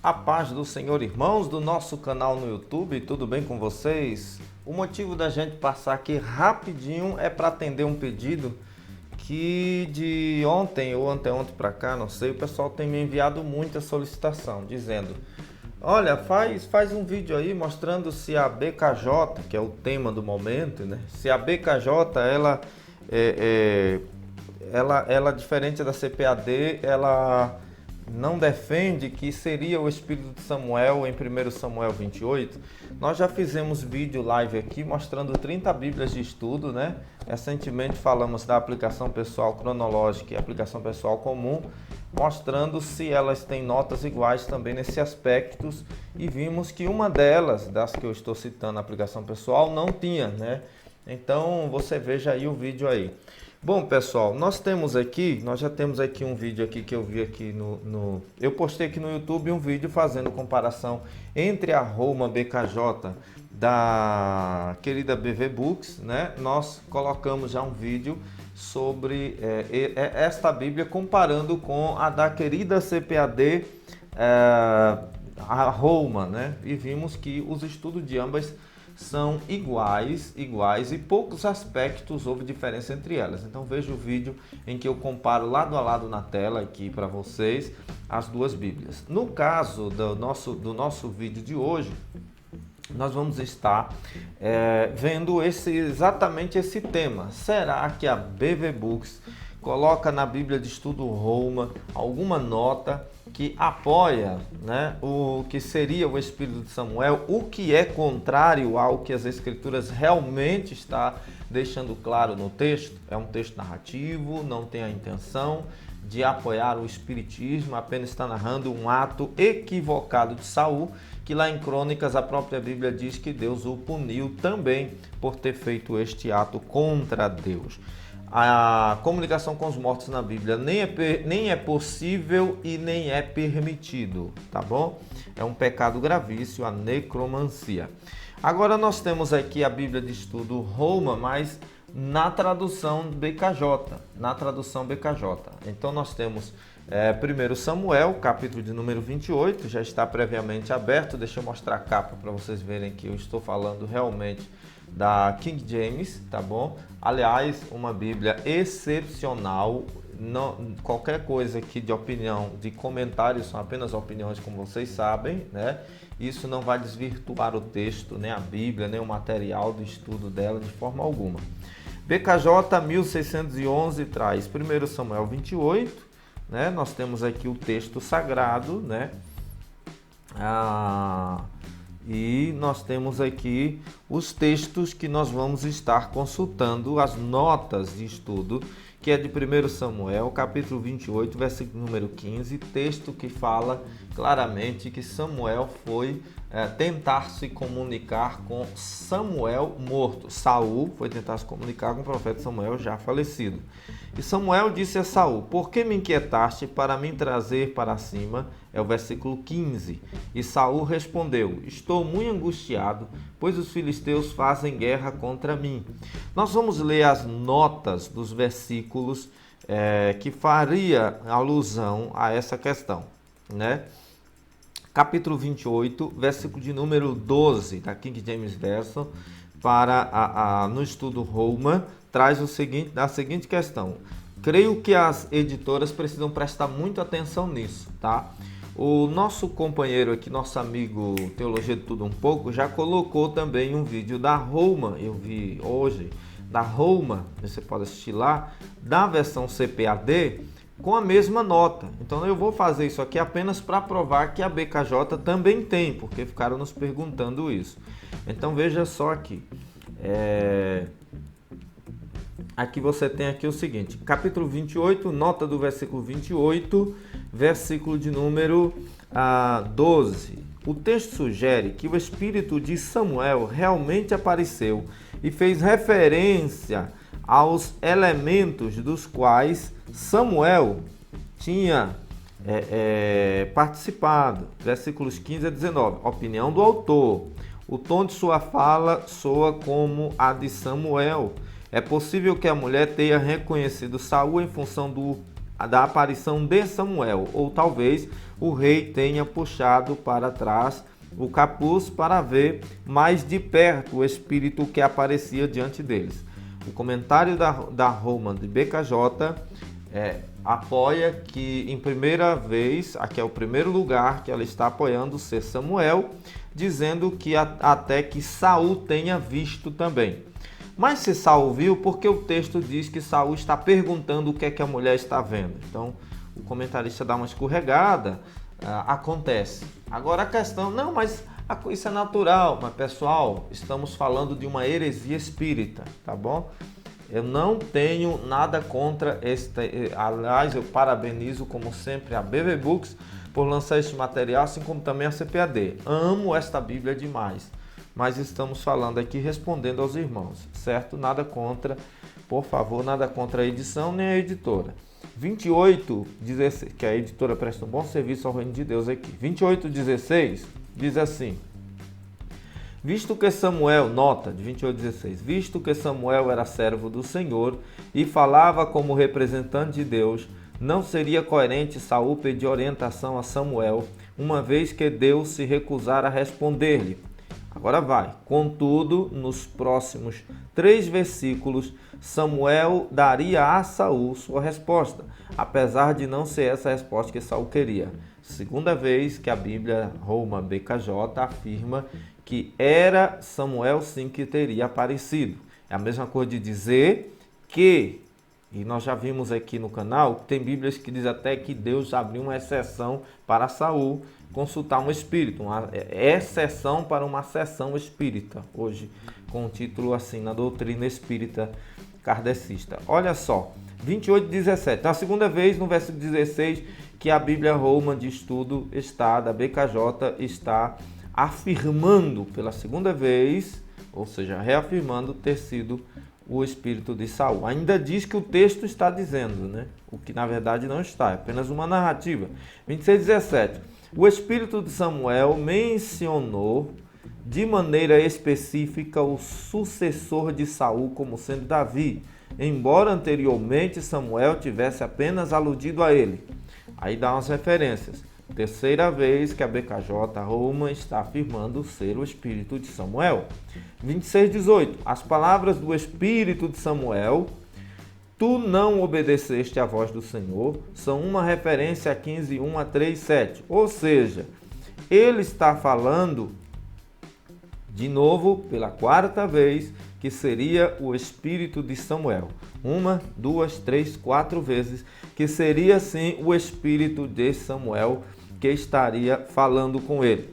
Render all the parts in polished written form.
A paz do Senhor, irmãos do nosso canal no YouTube, tudo bem com vocês? O motivo da gente passar aqui rapidinho é para atender um pedido que de ontem ou anteontem para cá, não sei, o pessoal tem me enviado muita solicitação, dizendo: olha, faz um vídeo aí mostrando se a BKJ, que é o tema do momento, né? Se a BKJ, ela diferente da CPAD, ela não defende que seria o espírito de Samuel em 1 Samuel 28. Nós já fizemos vídeo live aqui mostrando 30 bíblias de estudo, né? Recentemente falamos da aplicação pessoal cronológica e aplicação pessoal comum, mostrando se elas têm notas iguais também nesses aspectos, e vimos que uma delas, das que eu estou citando, a aplicação pessoal, não tinha, né? Então você veja aí o vídeo aí. Bom, pessoal, nós já temos aqui um vídeo aqui que eu vi aqui eu postei aqui no YouTube um vídeo fazendo comparação entre a Roma BKJ da querida BV Books, né? Nós colocamos já um vídeo sobre esta Bíblia comparando com a da querida CPAD, a Roma, né? E vimos que os estudos de ambas são iguais e poucos aspectos houve diferença entre elas. Então veja o vídeo em que eu comparo lado a lado na tela aqui para vocês as duas Bíblias. No caso do nosso vídeo de hoje, nós vamos estar vendo exatamente esse tema. Será que a BV Books coloca na Bíblia de Estudo Roma alguma nota que apoia, né, o que seria o Espírito de Samuel, o que é contrário ao que as Escrituras realmente está deixando claro no texto? É um texto narrativo, não tem a intenção de apoiar o espiritismo, apenas está narrando um ato equivocado de Saul, que lá em Crônicas a própria Bíblia diz que Deus o puniu também por ter feito este ato contra Deus. A comunicação com os mortos na Bíblia nem é possível e nem é permitido, tá bom? É um pecado gravíssimo, a necromancia. Agora nós temos aqui a Bíblia de Estudo Roma, mas na tradução BKJ, Então nós temos 1 Samuel, capítulo de número 28, já está previamente aberto. Deixa eu mostrar a capa para vocês verem que eu estou falando realmente da King James, tá bom? Aliás, uma Bíblia excepcional. Não, qualquer coisa aqui de opinião, de comentários, são apenas opiniões, como vocês sabem, né? Isso não vai desvirtuar o texto, nem a Bíblia, nem o material do estudo dela de forma alguma. BKJ 1611 traz 1 Samuel 28, né? Nós temos aqui o texto sagrado, né? E nós temos aqui os textos que nós vamos estar consultando, as notas de estudo, que é de 1 Samuel, capítulo 28, versículo número 15, texto que fala claramente que Samuel foi tentar se comunicar com Samuel morto. Saul foi tentar se comunicar com o profeta Samuel já falecido. E Samuel disse a Saul: por que me inquietaste para me trazer para cima? É o versículo 15. E Saul respondeu: estou muito angustiado, pois os filisteus fazem guerra contra mim. Nós vamos ler as notas dos versículos que faria alusão a essa questão, né? Capítulo 28, versículo de número 12 da King James Version, no estudo Roma, traz a seguinte questão. Creio que as editoras precisam prestar muita atenção nisso, tá? O nosso companheiro aqui, nosso amigo Teologia de Tudo Um Pouco, já colocou também um vídeo da Roma, eu vi hoje, da Roma, você pode assistir lá, da versão CPAD, com a mesma nota. Então eu vou fazer isso aqui apenas para provar que a BKJ também tem, porque ficaram nos perguntando isso. Então veja só aqui. Aqui você tem aqui o seguinte, capítulo 28, nota do versículo 28, versículo de número 12. O texto sugere que o espírito de Samuel realmente apareceu e fez referência aos elementos dos quais Samuel tinha participado. Versículos 15 a 19. Opinião do autor. O tom de sua fala soa como a de Samuel. É possível que a mulher tenha reconhecido Saul em função do da aparição de Samuel, ou talvez o rei tenha puxado para trás o capuz para ver mais de perto o espírito que aparecia diante deles. O comentário da Holman de BKJ apoia que, em primeira vez, aqui é o primeiro lugar que ela está apoiando ser Samuel, dizendo que até que Saul tenha visto também. Mas se Saul viu, porque o texto diz que Saul está perguntando o que é que a mulher está vendo. Então, o comentarista dá uma escorregada, acontece. Agora a questão, não, mas isso é natural. Mas, pessoal, estamos falando de uma heresia espírita, tá bom? Eu não tenho nada contra aliás, eu parabenizo, como sempre, a BB Books por lançar este material, assim como também a CPAD. Amo esta Bíblia demais. Mas estamos falando aqui respondendo aos irmãos, certo? Nada contra, por favor, nada contra a edição nem a editora. 28:16, que a editora presta um bom serviço ao reino de Deus aqui. 28:16 diz assim: visto que Samuel, nota de 28:16, visto que Samuel era servo do Senhor e falava como representante de Deus, não seria coerente Saul pedir orientação a Samuel, uma vez que Deus se recusara a responder-lhe. Agora vai. Contudo, nos próximos 3 versículos, Samuel daria a Saul sua resposta, apesar de não ser essa a resposta que Saul queria. Segunda vez que a Bíblia Roma BKJ afirma que era Samuel sim que teria aparecido. É a mesma coisa de dizer que, e nós já vimos aqui no canal, tem Bíblias que diz até que Deus abriu uma exceção para Saul consultar um espírito, uma exceção para uma sessão espírita, hoje com o título assim, na doutrina espírita kardecista. Olha só, 28:17, na segunda vez, no versículo 16, que a Bíblia Roma de Estudo da BKJ, está afirmando pela segunda vez, ou seja, reafirmando ter sido o espírito de Saul. Ainda diz que o texto está dizendo, né? O que na verdade não está, é apenas uma narrativa. 26:17, o espírito de Samuel mencionou de maneira específica o sucessor de Saul como sendo Davi, embora anteriormente Samuel tivesse apenas aludido a ele. Aí dá umas referências. Terceira vez que a BKJ Roma está afirmando ser o espírito de Samuel. 26:18. As palavras do espírito de Samuel, tu não obedeceste à voz do Senhor, são uma referência a 15:1 a 3:7. Ou seja, ele está falando de novo, pela 4ª vez, que seria o espírito de Samuel. 1, 2, 3, 4 vezes, que seria sim o espírito de Samuel que estaria falando com ele.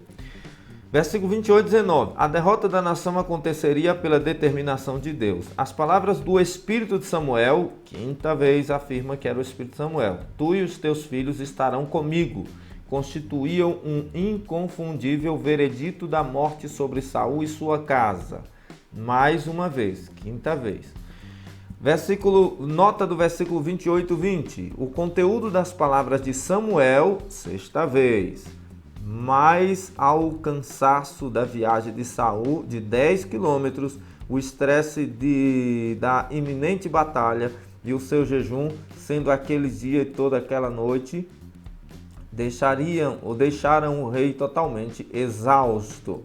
Versículo 28:19. A derrota da nação aconteceria pela determinação de Deus. As palavras do espírito de Samuel, 5ª vez, afirma que era o espírito de Samuel. Tu e os teus filhos estarão comigo. Constituíam um inconfundível veredito da morte sobre Saul e sua casa. Mais uma vez, 5ª vez. Nota do versículo 28:20. O conteúdo das palavras de Samuel, 6ª vez. Mais ao cansaço da viagem de Saul de 10 quilômetros, o estresse da iminente batalha e o seu jejum, sendo aquele dia e toda aquela noite, deixaram o rei totalmente exausto.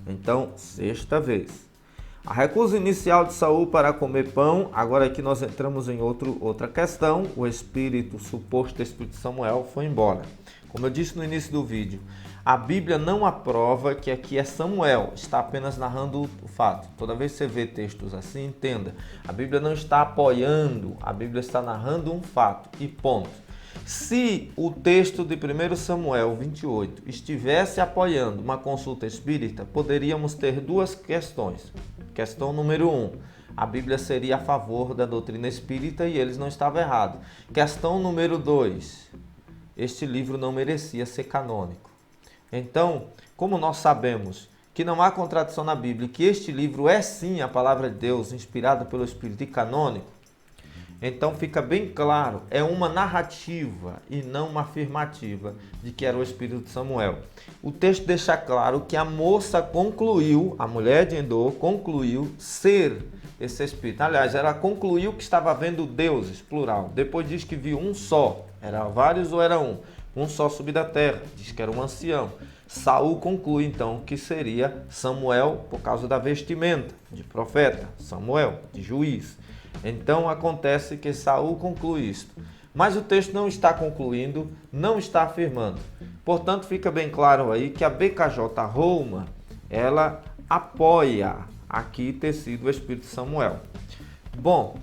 Então, 6ª vez. A recusa inicial de Saul para comer pão, agora aqui nós entramos em outra questão, o suposto espírito de Samuel foi embora. Como eu disse no início do vídeo, a Bíblia não aprova que aqui é Samuel, está apenas narrando o fato. Toda vez que você vê textos assim, entenda, a Bíblia não está apoiando, a Bíblia está narrando um fato e ponto. Se o texto de 1 Samuel 28 estivesse apoiando uma consulta espírita, poderíamos ter 2 questões. Questão número 1, a Bíblia seria a favor da doutrina espírita e eles não estavam errados. Questão número 2, este livro não merecia ser canônico. Então, como nós sabemos que não há contradição na Bíblia, que este livro é sim a palavra de Deus, inspirada pelo Espírito e canônico, Então fica bem claro, é uma narrativa e não uma afirmativa de que era o espírito de Samuel. O texto deixa claro que a moça concluiu, a mulher de Endor concluiu ser esse espírito. Aliás, ela concluiu que estava vendo deuses, plural. Depois diz que viu um só, era vários ou era um? Um só subir da terra, diz que era um ancião. Saul conclui então que seria Samuel por causa da vestimenta de profeta, Samuel de juiz. Então acontece que Saul conclui isto. Mas o texto não está concluindo, não está afirmando. Portanto, fica bem claro aí que a BKJ Roma, ela apoia aqui ter sido o espírito de Samuel. Bom,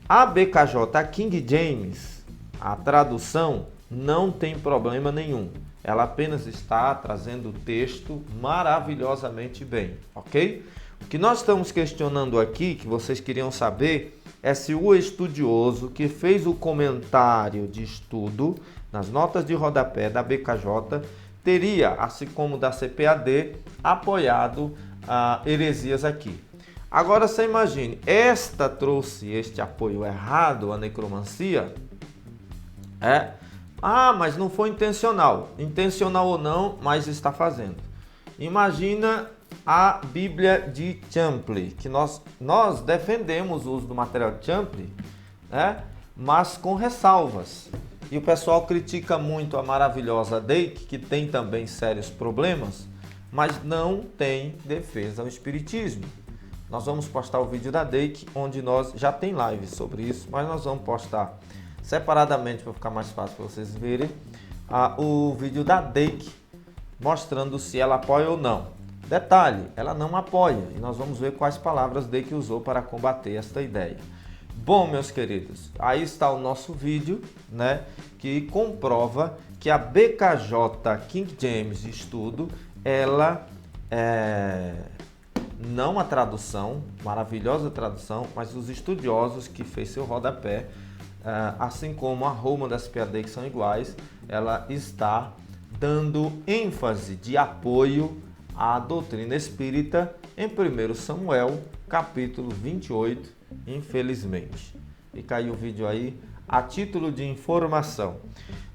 a BKJ King James, a tradução, não tem problema nenhum. Ela apenas está trazendo o texto maravilhosamente bem, ok? O que nós estamos questionando aqui, que vocês queriam saber, é se o estudioso que fez o comentário de estudo nas notas de rodapé da BKJ teria, assim como da CPAD, apoiado heresias aqui. Agora você imagine, esta trouxe este apoio errado à necromancia, mas não foi intencional. Intencional ou não, mas está fazendo. Imagina a Bíblia de Champlin, que nós defendemos o uso do material de Champlin, mas com ressalvas. E o pessoal critica muito a maravilhosa Dake, que tem também sérios problemas, mas não tem defesa ao espiritismo. Nós vamos postar o vídeo da Dake, onde nós já tem live sobre isso, mas nós vamos postar separadamente para ficar mais fácil para vocês verem o vídeo da Dake mostrando se ela apoia ou não. Detalhe, ela não apoia e nós vamos ver quais palavras Dake usou para combater esta ideia. Bom, meus queridos, aí está o nosso vídeo, que comprova que a BKJ King James de estudo, ela não a tradução, maravilhosa tradução, mas os estudiosos que fez seu rodapé, assim como a Roma das PAD, que são iguais, ela está dando ênfase de apoio à doutrina espírita em 1 Samuel, capítulo 28, infelizmente. Fica aí o vídeo aí, a título de informação.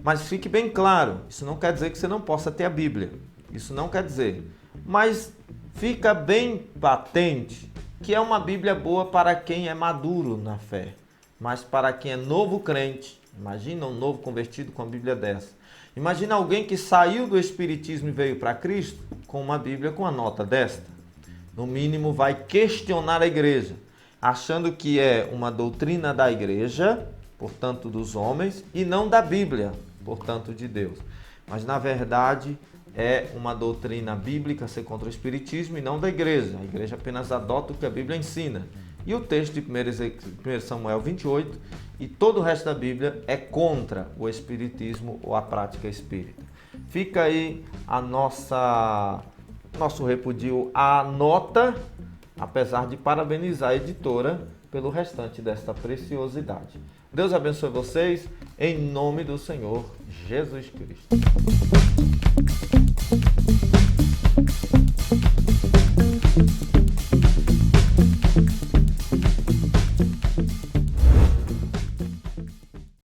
Mas fique bem claro, isso não quer dizer que você não possa ter a Bíblia. Isso não quer dizer. Mas fica bem patente que é uma Bíblia boa para quem é maduro na fé. Mas para quem é novo crente, imagina um novo convertido com a Bíblia dessa. Imagina alguém que saiu do Espiritismo e veio para Cristo com uma Bíblia com a nota desta. No mínimo vai questionar a igreja, achando que é uma doutrina da igreja, portanto dos homens, e não da Bíblia, portanto de Deus. Mas na verdade é uma doutrina bíblica ser contra o Espiritismo e não da igreja. A igreja apenas adota o que a Bíblia ensina. E o texto de 1 Samuel 28 e todo o resto da Bíblia é contra o espiritismo ou a prática espírita. Fica aí nosso repudio à nota, apesar de parabenizar a editora pelo restante desta preciosidade. Deus abençoe vocês, em nome do Senhor Jesus Cristo.